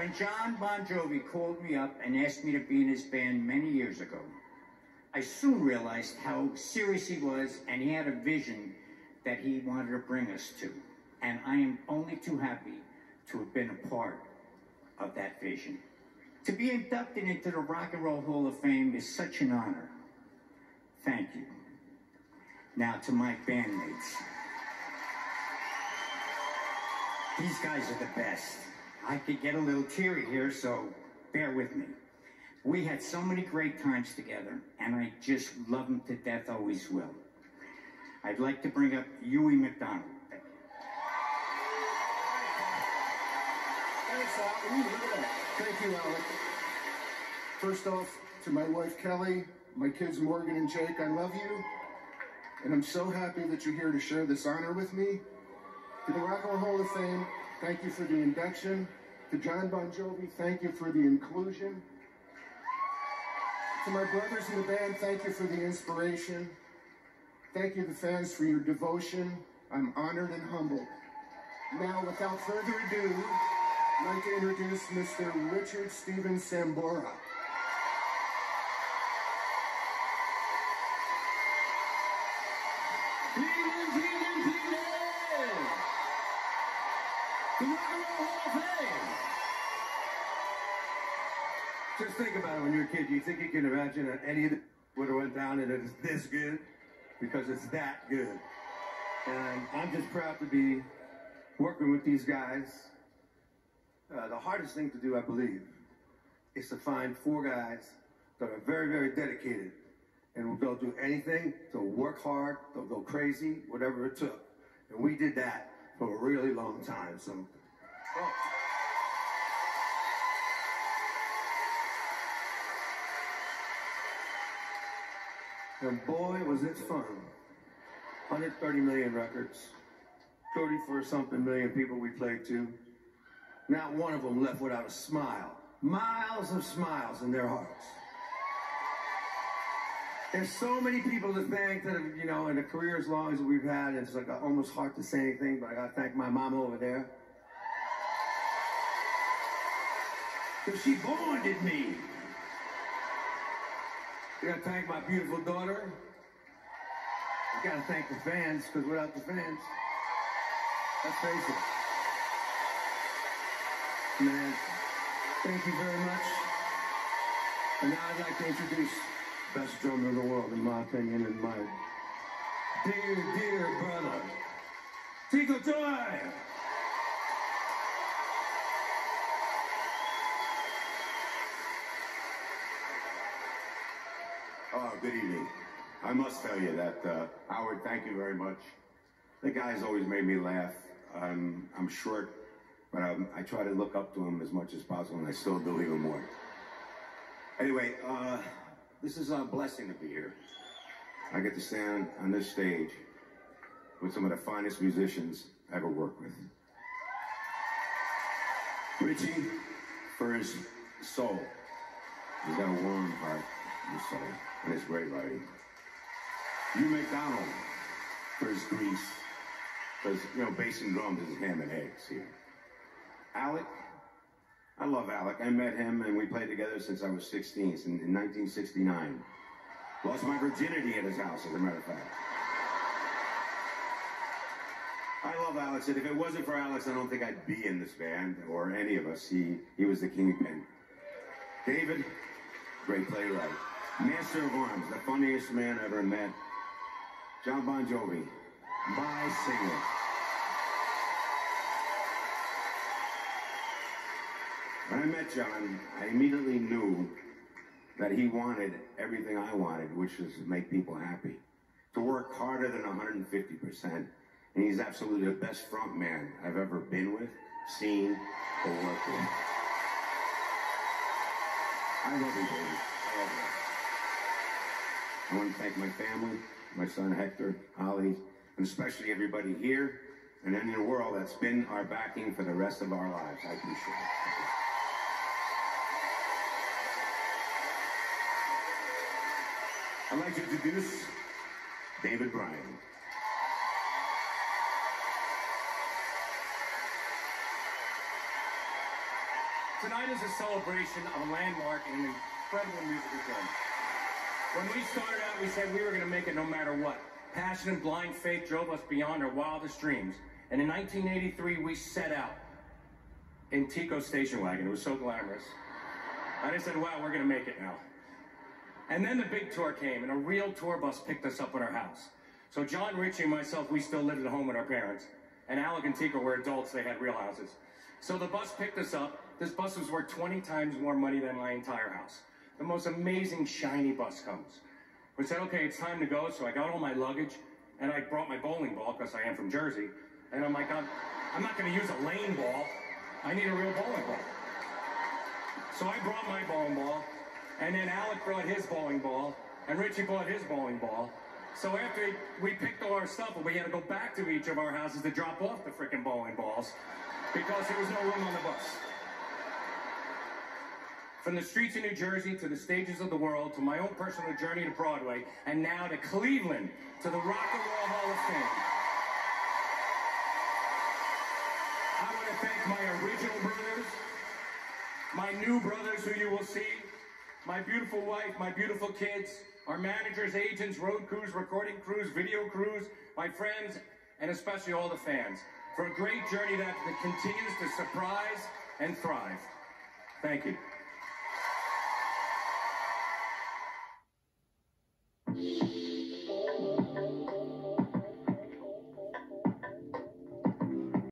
When John Bon Jovi called me up and asked me to be in his band many years ago, I soon realized how serious he was, and he had a vision that he wanted to bring us to. And I am only too happy to have been a part of that vision. To be inducted into the Rock and Roll Hall of Fame is such an honor. Thank you. Now to my bandmates. These guys are the best. I could get a little teary here, so bear with me. We had so many great times together, and I just love them to death, always will. I'd like to bring up Huey McDonald. Thanks, Al. Thank you, Alec. First off, to my wife, Kelly, my kids, Morgan and Jake, I love you. And I'm so happy that you're here to share this honor with me. To the Rock and Roll Hall of Fame, thank you for the induction. To John Bon Jovi, thank you for the inclusion. To my brothers in the band, thank you for the inspiration. Thank you, the fans, for your devotion. I'm honored and humbled. Now, without further ado, I'd like to introduce Mr. Richard Steven Sambora. Just think about it when you're a kid. Do you think you can imagine that any of it would have went down and it's this good? Because it's that good. And I'm just proud to be working with these guys. The hardest thing to do, I believe, is to find 4 guys that are very, very dedicated. And they'll do anything, they'll work hard, they'll go crazy, whatever it took. And we did that for a really long time. So, and boy, was it fun. 130 million records, 34-something million people we played to. Not one of them left without a smile. Miles of smiles in their hearts. There's so many people to thank that have, you know, in a career as long as we've had, it's like almost hard to say anything, but I gotta thank my mama over there. Because she bonded me. I gotta thank my beautiful daughter. I gotta thank the fans, because without the fans, let's face it. Man, thank you very much. And now I'd like to introduce the best drummer in the world, in my opinion, and my dear, dear brother, Tico Joy. Oh, good evening. I must tell you that, Howard, thank you very much. The guy's always made me laugh. I'm short, but I try to look up to him as much as possible, and I still do even more. Anyway, this is a blessing to be here. I get to stand on this stage with some of the finest musicians I ever worked with. Richie, for his soul. He's got a warm heart and soul, and his great writing. Hugh McDonald, for his grease. Because, you know, bass and drums is ham and eggs here. Alec, I love Alec. I met him and we played together since I was 16, in 1969. Lost my virginity at his house, as a matter of fact. I love Alex, and if it wasn't for Alex, I don't think I'd be in this band, or any of us. He was the kingpin. David, great playwright. Master of Arms, the funniest man I ever met. John Bon Jovi, my singer. When I met John, I immediately knew that he wanted everything I wanted, which was to make people happy. To work harder than 150%. And he's absolutely the best front man I've ever been with, seen, or worked with. I love you, baby. I love you. I want to thank my family, my son Hector, Holly, and especially everybody here and in the world that's been our backing for the rest of our lives. I appreciate it. I'd like to introduce David Bryan. Tonight is a celebration of a landmark and an incredible musical film. When we started out, we said we were going to make it no matter what. Passion and blind faith drove us beyond our wildest dreams. And in 1983, we set out in Tico's station wagon. It was so glamorous. And I said, wow, we're going to make it now. And then the big tour came, and a real tour bus picked us up at our house. So John, Richie, and myself, we still lived at home with our parents. And Alec and Tico were adults. They had real houses. So the bus picked us up. This bus was worth 20 times more money than my entire house. The most amazing, shiny bus comes. We said, okay, it's time to go. So I got all my luggage, and I brought my bowling ball, because I am from Jersey. And I'm like, I'm not going to use a lane ball. I need a real bowling ball. So I brought my bowling ball, and then Alec brought his bowling ball, and Richie brought his bowling ball. So after we picked all our stuff, we had to go back to each of our houses to drop off the frickin' bowling balls, because there was no room on the bus. From the streets of New Jersey to the stages of the world, to my own personal journey to Broadway, and now to Cleveland, to the Rock and Roll Hall of Fame. I want to thank my original brothers, my new brothers who you will see, my beautiful wife, my beautiful kids, our managers, agents, road crews, recording crews, video crews, my friends, and especially all the fans, for a great journey that continues to surprise and thrive. Thank you.